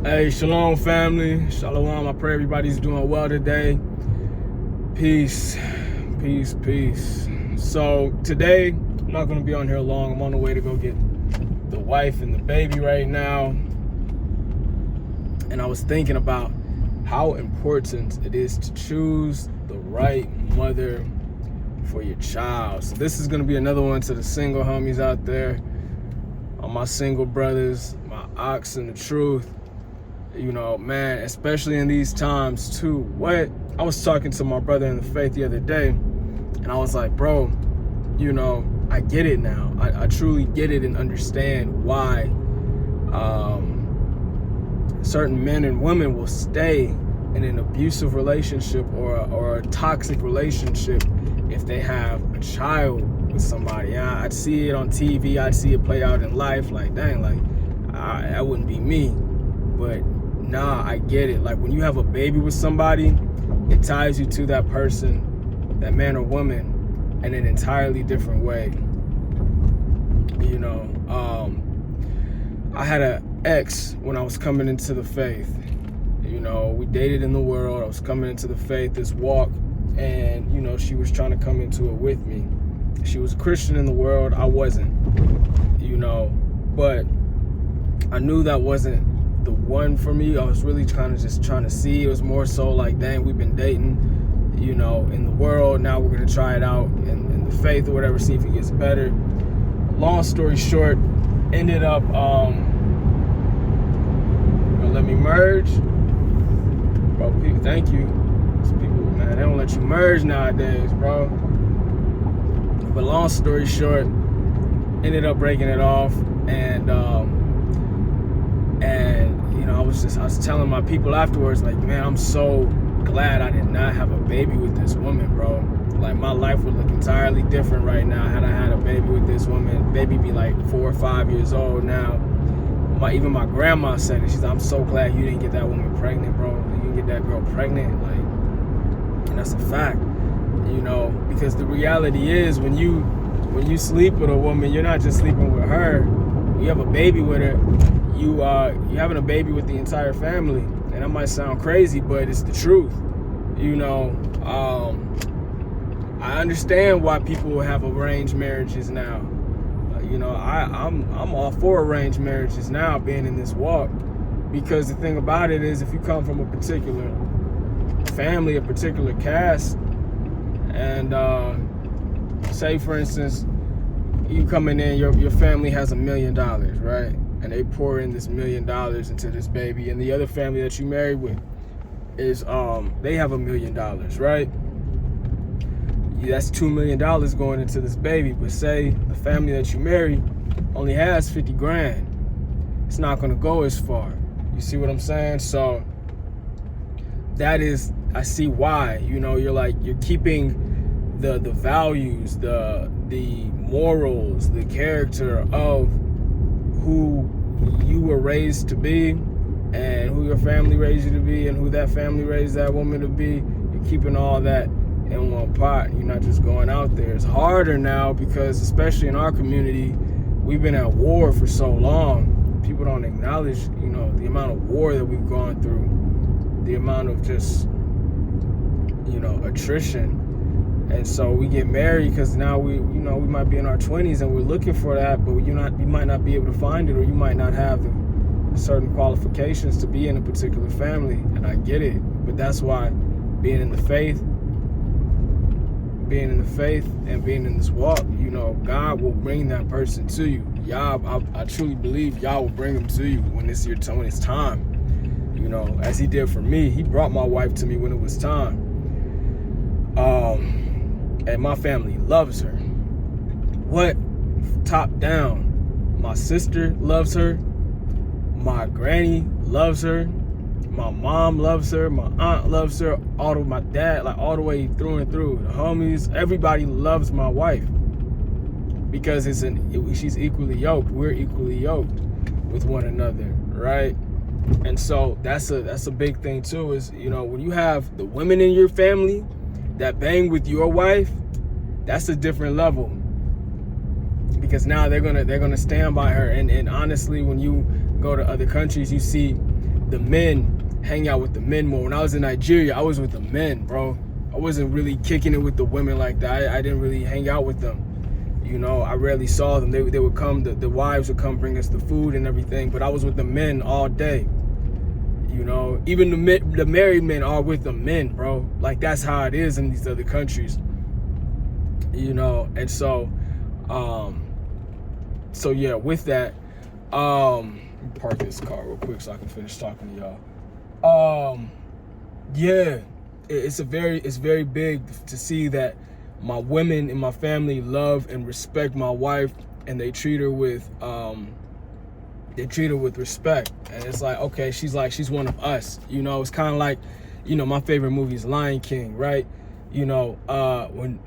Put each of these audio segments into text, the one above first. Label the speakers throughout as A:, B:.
A: Hey, Shalom family, Shalom. I pray everybody's doing well today. Peace, peace, peace. So today, I'm not gonna be on here long. I'm on the way to go get the wife and the baby right now. And I was thinking about how important it is to choose the right mother for your child. So this is gonna be another one to the single homies out there, all my single brothers, my ox in the truth. You know, man, especially in these times too. I was talking to my brother in the faith the other day, and I was like, bro, you know, I get it now. I truly get it and understand why certain men and women will stay in an abusive relationship or a toxic relationship if they have a child with somebody. I'd see it on TV, I'd see it play out in life, like, dang, like, that wouldn't be me. But nah, I get it. Like, when you have a baby with somebody, it ties you to that person, that man or woman, in an entirely different way. You know, I had an ex when I was coming into the faith. You know, we dated in the world. I was coming into the faith, this walk, and, you know, she was trying to come into it with me. She was a Christian in the world. I wasn't, you know, but I knew that wasn't the one for me. I was really trying to see. It was more so like, dang, we've been dating, you know, in the world. Now we're gonna try it out in the faith or whatever, see if it gets better. Long story short, ended up gonna let me merge. Bro, people, thank you. These people, man, they don't let you merge nowadays, bro. But long story short, ended up breaking it off, and you know, I was telling my people afterwards, like, man, I'm so glad I did not have a baby with this woman, bro. Like, my life would look entirely different right now had I had a baby with this woman. Baby be like 4 or 5 years old now. Even my grandma said it. She said, I'm so glad you didn't get that woman pregnant, bro. You didn't get that girl pregnant, like, and that's a fact, you know, because the reality is when you sleep with a woman, you're not just sleeping with her. You have a baby with her. You having a baby with the entire family, and that might sound crazy, but it's the truth. You know, I understand why people have arranged marriages now. You know, I'm all for arranged marriages now, being in this walk, because the thing about it is, if you come from a particular family, a particular caste, and say for instance, you coming in, your family has $1 million, right? And they pour in this $1 million into this baby, and the other family that you married with is they have $1 million, right? Yeah, that's $2 million going into this baby. But say the family that you marry only has 50 grand, it's not gonna go as far. You see what I'm saying? So that is, I see why. You know, you're keeping the values, the morals, the character of who you were raised to be, and who your family raised you to be, and who that family raised that woman to be. You're keeping all that in one pot. You're not just going out there. It's harder now because, especially in our community, we've been at war for so long. People don't acknowledge, you know, the amount of war that we've gone through, the amount of just, you know, attrition. And so we get married because now we might be in our 20s and we're looking for that, but you might not be able to find it, or you might not have the certain qualifications to be in a particular family. And I get it, but that's why being in the faith and being in this walk, you know, God will bring that person to you. I truly believe y'all will bring them to you when it's time. You know, as He did for me. He brought my wife to me when it was time. And my family loves her. Top down. My sister loves her. My granny loves her. My mom loves her. My aunt loves her. My dad, like, all the way through and through. The homies, everybody loves my wife because she's equally yoked. We're equally yoked with one another, right? And so that's a big thing too. Is, you know, when you have the women in your family that bang with your wife, that's a different level, because now they're gonna stand by her. And honestly, when you go to other countries, you see the men, hang out with the men more. When I was in Nigeria, I was with the men, bro. I wasn't really kicking it with the women like that. I didn't really hang out with them. You know, I rarely saw them. They would come, the wives would come bring us the food and everything, but I was with the men all day. You know, even the married men are with the men, bro. Like, that's how it is in these other countries. You know, and so yeah, with that, let me park this car real quick so I can finish talking to y'all. Yeah, it's very big to see that my women in my family love and respect my wife, and they treat her with respect. And it's like, okay, she's one of us. You know, it's kind of like, you know, my favorite movie is Lion King, right? You know, when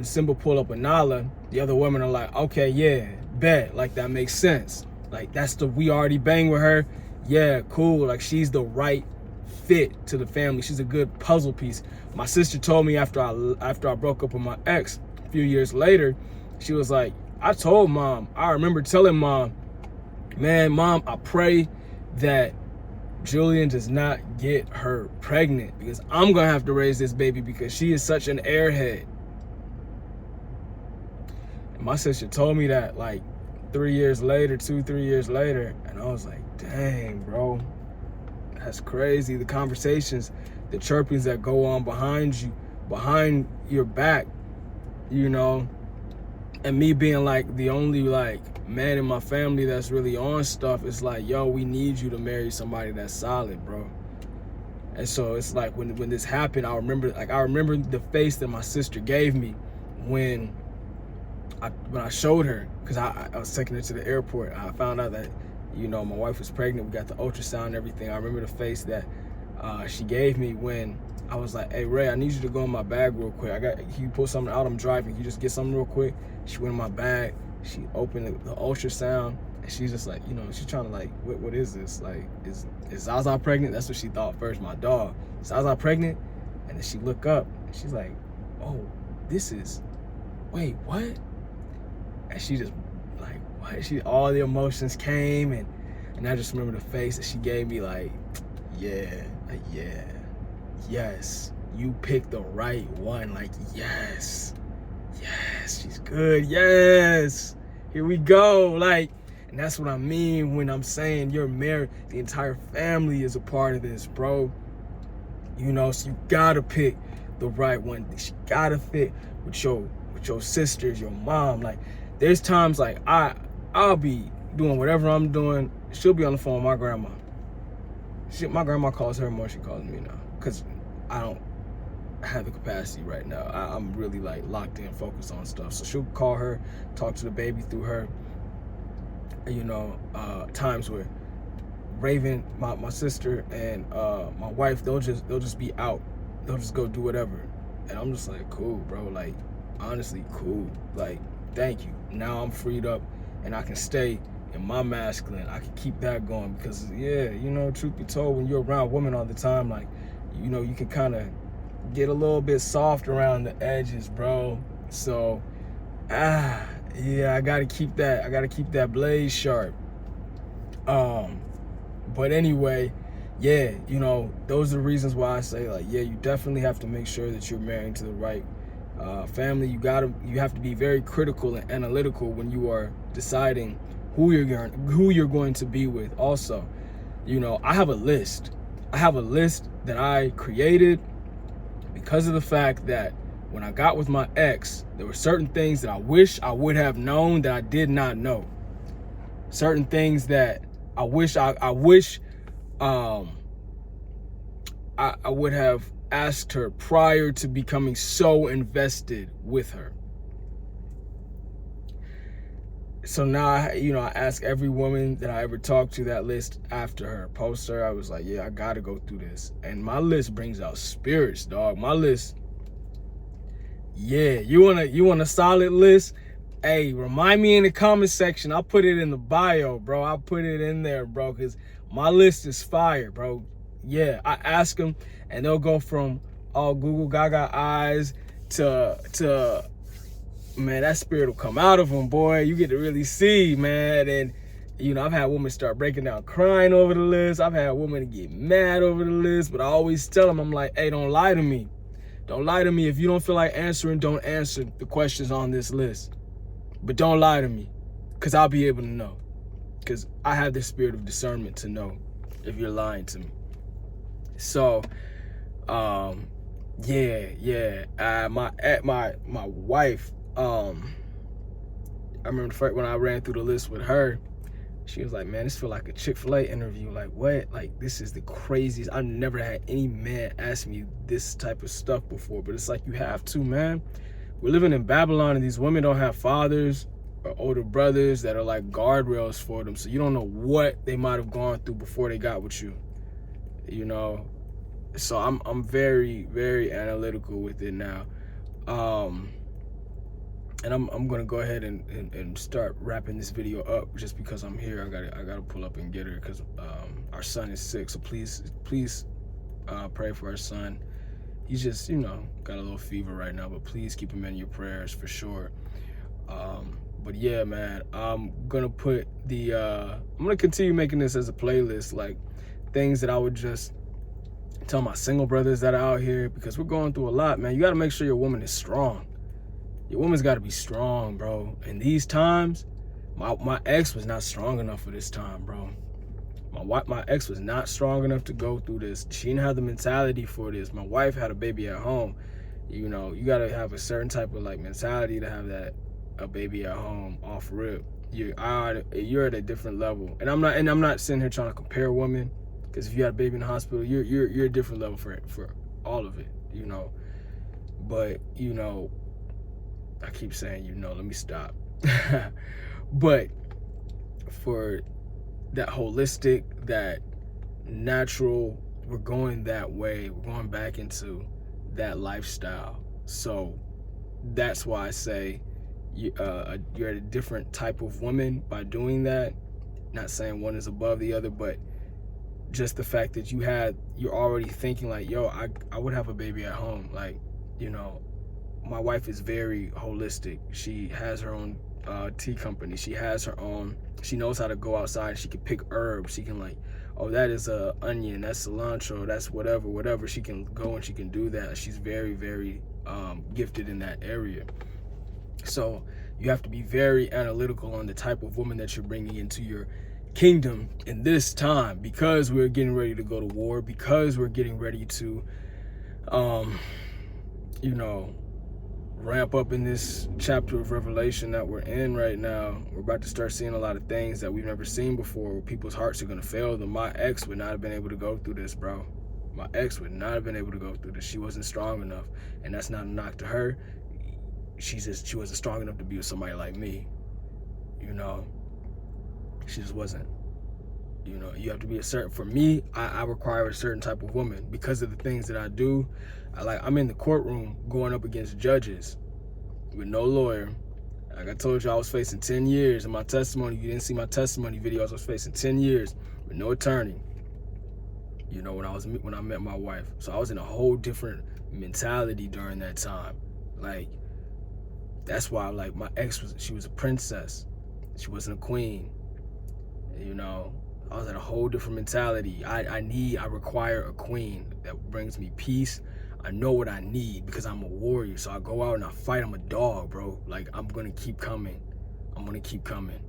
A: Simba pull up with Nala, the other women are like, okay, yeah, bet, like, that makes sense. Like, we already bang with her. Yeah, cool. Like, she's the right fit to the family. She's a good puzzle piece. My sister told me after I broke up with my ex a few years later, she was like, I told Mom, I remember telling Mom, man, Mom, I pray that Julian does not get her pregnant, because I'm gonna have to raise this baby, because she is such an airhead. And my sister told me that like 3 years later, 2-3 years later, and I was like, dang, bro, that's crazy. The conversations, the chirpings that go on behind you, behind your back, you know, and me being like the only like man in my family that's really on stuff. It's like, yo, we need you to marry somebody that's solid, bro. And so it's like when this happened, I remember the face that my sister gave me when I showed her, because I was taking her to the airport. I found out that, you know, my wife was pregnant. We got the ultrasound and everything. I remember the face that she gave me when I was like, hey, Ray, I need you to go in my bag real quick. Can you pull something out? I'm driving. Can you just get something real quick? She went in my bag. She opened the ultrasound, and she's just like, you know, she's trying to like, what is this? Like, is Zaza pregnant? That's what she thought first, my dog. Is Zaza pregnant? And then she looked up, and she's like, oh, wait, what? And she just like, what? All the emotions came, and I just remember the face that she gave me, like, yes, you picked the right one. Like, yes, she's good. Yes, here we go. Like, and that's what I mean when I'm saying you're married. The entire family is a part of this, bro. You know, so you gotta pick the right one. She gotta fit with your sisters, your mom. Like, there's times like I'll be doing whatever I'm doing. She'll be on the phone with my grandma. My grandma calls her more than she calls me now, because I don't have the capacity right now. I'm really like locked in, focused on stuff. So she'll call her, talk to the baby through her. You know, times where Raven, my sister, and my wife, they'll just be out. They'll just go do whatever, and I'm just like, cool, bro. Like, honestly, cool. Like, thank you. Now I'm freed up, and I can stay in my masculine. I can keep that going, because yeah, you know, truth be told, when you're around women all the time, like, you know, you can kind of get a little bit soft around the edges, bro. So yeah, I gotta keep that blade sharp. But anyway, yeah, you know, those are the reasons why I say, like, yeah, you definitely have to make sure that you're married to the right family. You have to be very critical and analytical when you are deciding who you're going to be with. Also, you know, I have a list that I created because of the fact that when I got with my ex, there were certain things that I wish I would have known that I did not know. Certain things that I wish I would have asked her prior to becoming so invested with her. So now, I ask every woman that I ever talk to that list after her post her. I was like, yeah, I gotta go through this. And my list brings out spirits, dog. My list, yeah, you want a solid list? Hey, remind me in the comment section. I'll put it in the bio, bro. I'll put it in there, bro, because my list is fire, bro. Yeah, I ask them, and they'll go from all Google Gaga eyes to man, that spirit will come out of them, boy. You get to really see, man. And You know, I've had women start breaking down crying over the list. I've had women get mad over the list, but I always tell them, I'm like, hey, don't lie to me. Don't lie to me. If you don't feel like answering, don't answer the questions on this list. But don't lie to me, because I'll be able to know. Because I have the spirit of discernment to know if you're lying to me. So, my wife, I remember when I ran through the list with her, she was like, man, this feel like a Chick-fil-A interview. Like, what? Like, this is the craziest. I've never had any man ask me this type of stuff before, but it's like, you have to, man. We're living in Babylon, and these women don't have fathers or older brothers that are like guardrails for them. So you don't know what they might have gone through before they got with you, you know? So I'm very, very analytical with it now. And I'm gonna go ahead and start wrapping this video up just because I'm here. I gotta pull up and get her because our son is sick. So please pray for our son. He's just, you know, got a little fever right now, but please keep him in your prayers for sure. But yeah, man, I'm gonna continue making this as a playlist, like things that I would just tell my single brothers that are out here, because we're going through a lot, man. You gotta make sure your woman is strong. Your woman's got to be strong, bro. In these times, my ex was not strong enough for this time, bro. My ex was not strong enough to go through this. She didn't have the mentality for this. My wife had a baby at home. You know, you got to have a certain type of like mentality to have a baby at home off rip. You're at a different level. And I'm not sitting here trying to compare women, because if you had a baby in the hospital, you're a different level for all of it, you know. But, you know, I keep saying, you know, let me stop. But for that holistic, that natural, we're going that way. We're going back into that lifestyle. So that's why I say you're a different type of woman by doing that. Not saying one is above the other, but just the fact that you're already thinking like, yo, I would have a baby at home. Like, you know, my wife is very holistic. She has her own tea company. She has her own, she knows how to go outside. She can pick herbs. She can like, oh, that is a onion, that's cilantro, that's whatever. She can go and she can do that. She's very, very gifted in that area. So you have to be very analytical on the type of woman that you're bringing into your kingdom in this time, because we're getting ready to go to war, because we're getting ready to, you know, ramp up in this chapter of Revelation that we're in right now. We're about to start seeing a lot of things that we've never seen before, where people's hearts are going to fail them. My ex would not have been able to go through this, bro. My ex would not have been able to go through this. She wasn't strong enough. And that's not a knock to her. She wasn't strong enough to be with somebody like me. You know, she just wasn't. You know, you have to be for me, I require a certain type of woman because of the things that I do. I'm in the courtroom going up against judges with no lawyer. Like I told you, I was facing 10 years in my testimony. You didn't see my testimony videos. I was facing 10 years with no attorney. You know, when I met my wife. So I was in a whole different mentality during that time. Like, that's why, like, my ex she was a princess. She wasn't a queen. You know, I was at a whole different mentality. I require a queen that brings me peace. I know what I need because I'm a warrior. So I go out and I fight. I'm a dog, bro. Like, I'm gonna keep coming. I'm gonna keep coming.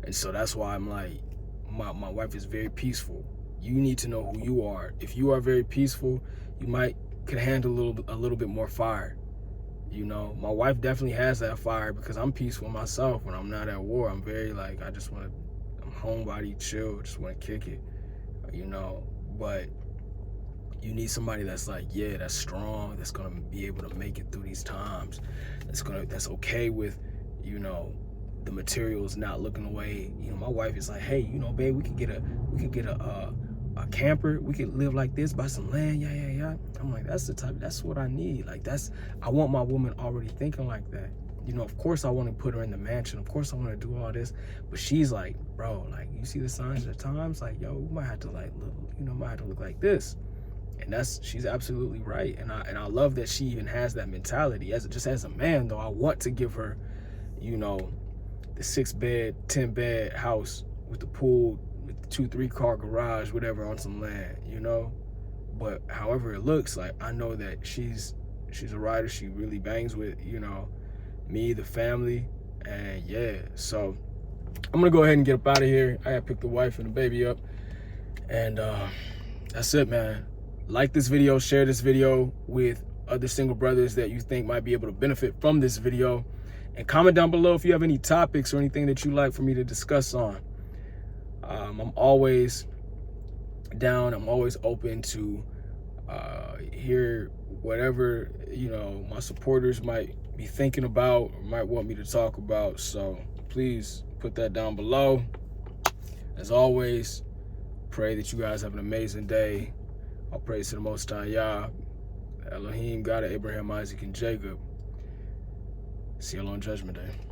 A: And so that's why I'm like, my wife is very peaceful. You need to know who you are. If you are very peaceful, you could handle a little bit more fire. You know, my wife definitely has that fire because I'm peaceful myself when I'm not at war. I'm very like, I'm homebody, chill, just want to kick it, you know. But you need somebody that's like, yeah, that's strong, that's gonna be able to make it through these times. That's okay with, you know, the materials not looking away. You know, my wife is like, hey, you know, babe, we could get a camper, we could live like this, buy some land, yeah. I'm like, that's what I need. Like, I want my woman already thinking like that. You know, of course I want to put her in the mansion, of course I want to do all this, but she's like, bro, like, you see the signs at times, like, yo, we might have to like look, you know, might have to look like this. And she's absolutely right. And I love that she even has that mentality. As a man though, I want to give her, you know, the 6-bed, 10-bed house with the pool, with the 2-3 car garage, whatever, on some land, you know. But however it looks, like, I know that she's a rider. She really bangs with, you know, me, the family, and yeah. So I'm gonna go ahead and get up out of here. I gotta pick the wife and the baby up, and that's it, man. Like this video, share this video with other single brothers that you think might be able to benefit from this video, and comment down below if you have any topics or anything that you'd like for me to discuss on. I'm always down. I'm always open to hear whatever, you know, my supporters might be thinking about or might want me to talk about. So please put that down below. As always, pray that you guys have an amazing day. All praise to the Most High Yah, Elohim, God of Abraham, Isaac, and Jacob. See you on Judgment Day.